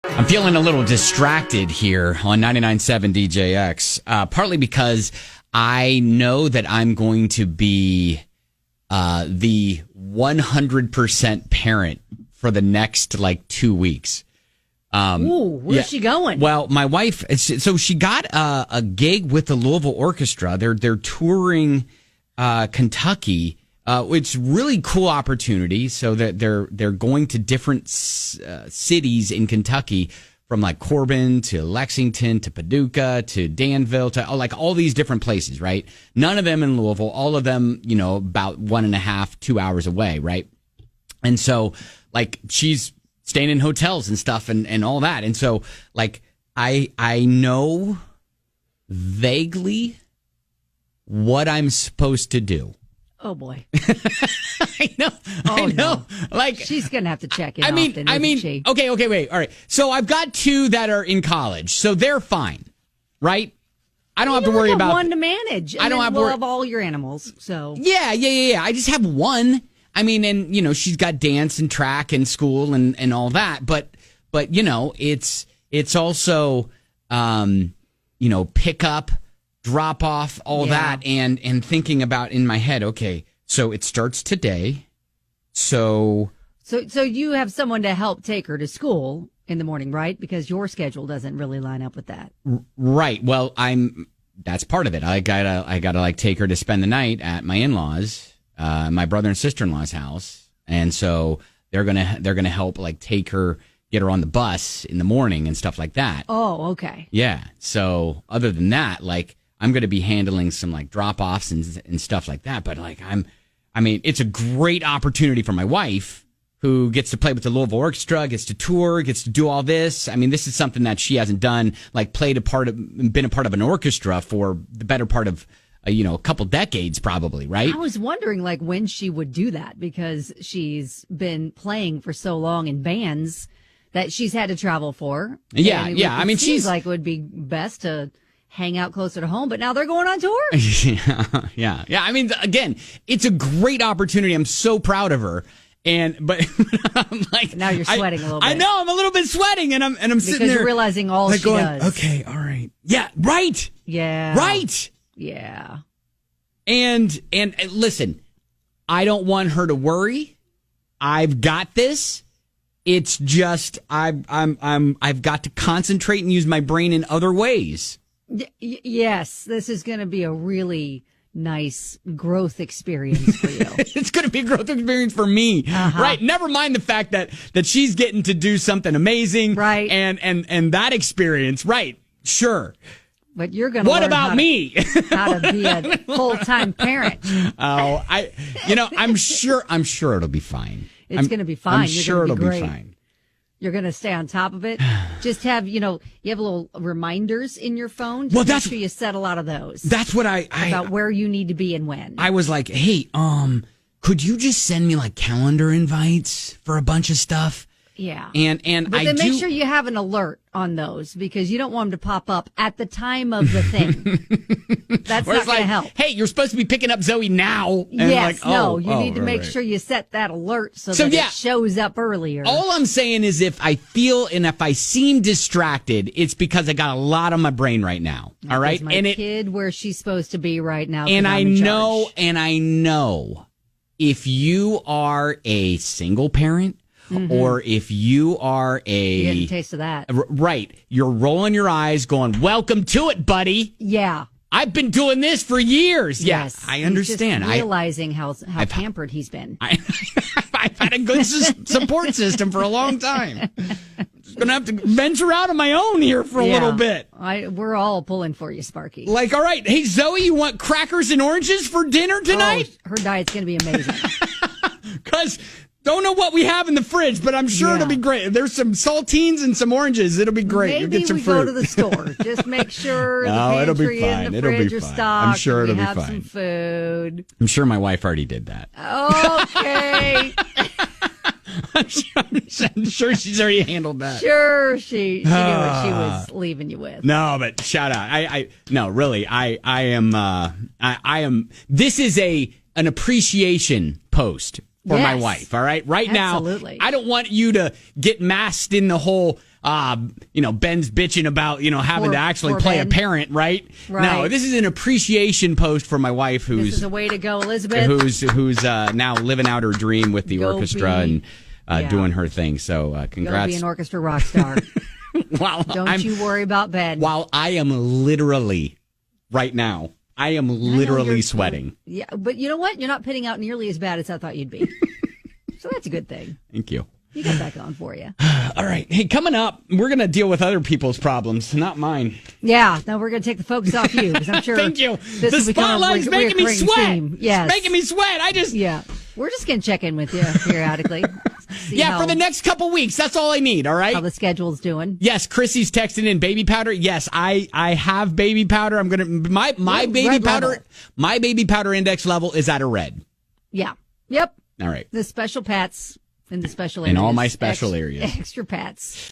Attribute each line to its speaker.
Speaker 1: I'm feeling a little distracted here on 99.7 DJX, partly because I know that I'm going to be the 100% parent for the next 2 weeks.
Speaker 2: Where's she going?
Speaker 1: Well, my wife, so she got a gig with the Louisville Orchestra. They're touring Kentucky. It's really cool opportunity. So that they're going to different cities in Kentucky, from Corbin to Lexington to Paducah to Danville to all these different places, right? None of them in Louisville, all of them, about 1.5, 2 hours away, right? And so she's staying in hotels and stuff and all that. And so I know vaguely what I'm supposed to do.
Speaker 2: Oh boy.
Speaker 1: I know. I know.
Speaker 2: No. She's going to have to check in often, isn't she?
Speaker 1: Okay, wait. All right. So I've got 2 that are in college, so they're fine, right? I don't have to worry about
Speaker 2: one to manage.
Speaker 1: I don't have to
Speaker 2: have all your animals. So
Speaker 1: yeah. I just have one. I mean, and she's got dance and track and school and all that, but it's also pick up, drop off, all that, and thinking about in my head, okay, so it starts today. So you have someone to help take her to school in the morning, right? Because your schedule doesn't really line up with that. Right. Well, that's part of it. I gotta take her to spend the night at my in-laws, my brother and sister-in-law's house. And so they're going to help take her, get her on the bus in the morning and stuff like that.
Speaker 2: Oh, okay.
Speaker 1: Yeah. So other than that, I'm going to be handling some drop-offs and stuff like that. But it's a great opportunity for my wife, who gets to play with the Louisville Orchestra, gets to tour, gets to do all this. I mean, this is something that she hasn't done, been a part of an orchestra for the better part of a couple decades, probably, right?
Speaker 2: I was wondering when she would do that, because she's been playing for so long in bands that she's had to travel for.
Speaker 1: Yeah. I mean, she's
Speaker 2: it would be best to hang out closer to home, but now they're going on tour.
Speaker 1: Yeah. I mean, again, it's a great opportunity. I'm so proud of her. But I'm
Speaker 2: now you're sweating a little bit.
Speaker 1: I know, I'm a little bit sweating, and I'm sitting there
Speaker 2: because you're realizing all she does.
Speaker 1: Okay, all right, yeah, right,
Speaker 2: yeah,
Speaker 1: right,
Speaker 2: yeah.
Speaker 1: And listen, I don't want her to worry. I've got this. It's just I've got to concentrate and use my brain in other ways.
Speaker 2: Yes, this is going to be a really nice growth experience for you.
Speaker 1: It's going to be a growth experience for me, right? Never mind the fact that she's getting to do something amazing,
Speaker 2: right?
Speaker 1: And that experience, right? Sure.
Speaker 2: But you're going to.
Speaker 1: What about me?
Speaker 2: How to be a full-time parent?
Speaker 1: Oh, I'm sure it'll be fine.
Speaker 2: It's going to be fine.
Speaker 1: I'm sure it'll be fine.
Speaker 2: You're going to stay on top of it. Just have, you have little reminders in your phone.
Speaker 1: Well,
Speaker 2: make sure you set a lot of those.
Speaker 1: That's what
Speaker 2: about where you need to be and when.
Speaker 1: I was like, hey, could you just send me calendar invites for a bunch of stuff?
Speaker 2: Yeah.
Speaker 1: But
Speaker 2: then make sure you have an alert on those, because you don't want them to pop up at the time of the thing. That's not going to help.
Speaker 1: Hey, you're supposed to be picking up Zoe now. And
Speaker 2: yes, you need to make sure you set that alert so that it shows up earlier.
Speaker 1: All I'm saying is if I feel and if I seem distracted, it's because I got a lot on my brain right now. All right?
Speaker 2: My kid where she's supposed to be right now.
Speaker 1: And I know if you are a single parent, or if you are
Speaker 2: you're getting a taste of that.
Speaker 1: Right. You're rolling your eyes going, welcome to it, buddy.
Speaker 2: Yeah.
Speaker 1: I've been doing this for years.
Speaker 2: Yes.
Speaker 1: Yeah, I understand.
Speaker 2: He's just realizing how pampered he's been.
Speaker 1: I've had a good support system for a long time. Just going to have to venture out on my own here for a little bit.
Speaker 2: We're all pulling for you, Sparky.
Speaker 1: All right. Hey, Zoe, you want crackers and oranges for dinner tonight?
Speaker 2: Oh, her diet's going to be amazing.
Speaker 1: Because don't know what we have in the fridge, but I'm sure it'll be great. There's some saltines and some oranges. It'll be great.
Speaker 2: Maybe
Speaker 1: You'll get some
Speaker 2: we
Speaker 1: fruit.
Speaker 2: go to the store. Just make sure the pantry and the fridge are stocked.
Speaker 1: I'm sure it'll be fine.
Speaker 2: We have some food.
Speaker 1: I'm sure my wife already did that.
Speaker 2: Okay.
Speaker 1: I'm sure she's already handled that.
Speaker 2: Sure, she knew what she was leaving you with.
Speaker 1: No, but shout out. No, really, I am. This is an appreciation post for my
Speaker 2: Yes.
Speaker 1: wife. All right. Right
Speaker 2: Absolutely.
Speaker 1: now, I don't want you to get masked in the whole, Ben's bitching about, having to actually
Speaker 2: poor
Speaker 1: play
Speaker 2: Ben.
Speaker 1: a parent, right?
Speaker 2: Right.
Speaker 1: No, this is an appreciation post for my wife
Speaker 2: This
Speaker 1: who's
Speaker 2: is a way to go, Elizabeth.
Speaker 1: who's now living out her dream with the
Speaker 2: Go
Speaker 1: orchestra
Speaker 2: be-
Speaker 1: and doing her thing. So
Speaker 2: Go
Speaker 1: congrats.
Speaker 2: be an orchestra rock star.
Speaker 1: Don't
Speaker 2: you worry about Ben.
Speaker 1: While I am literally, right now, I am literally sweating.
Speaker 2: Yeah, but you know what? You're not pitting out nearly as bad as I thought you'd be. So that's a good thing.
Speaker 1: Thank you.
Speaker 2: You got back on for you.
Speaker 1: All right. Hey, coming up, we're going to deal with other people's problems, not mine.
Speaker 2: Yeah, now we're going to take the focus off you because I'm sure.
Speaker 1: Thank you.
Speaker 2: This
Speaker 1: The
Speaker 2: will become a
Speaker 1: spotlight's making me
Speaker 2: reoccurring
Speaker 1: sweat.
Speaker 2: theme. Yes.
Speaker 1: It's making me sweat.
Speaker 2: Yeah. We're just going to check in with you periodically. See
Speaker 1: for the next couple weeks. That's all I need. All right.
Speaker 2: how the schedule's doing.
Speaker 1: Yes, Chrissy's texting in baby powder. Yes, I have baby powder. I'm gonna my baby
Speaker 2: red
Speaker 1: powder.
Speaker 2: level.
Speaker 1: My baby powder index level is at a red.
Speaker 2: Yeah. Yep.
Speaker 1: All right.
Speaker 2: The special pats in the special
Speaker 1: In
Speaker 2: areas.
Speaker 1: all my special areas.
Speaker 2: Extra pats.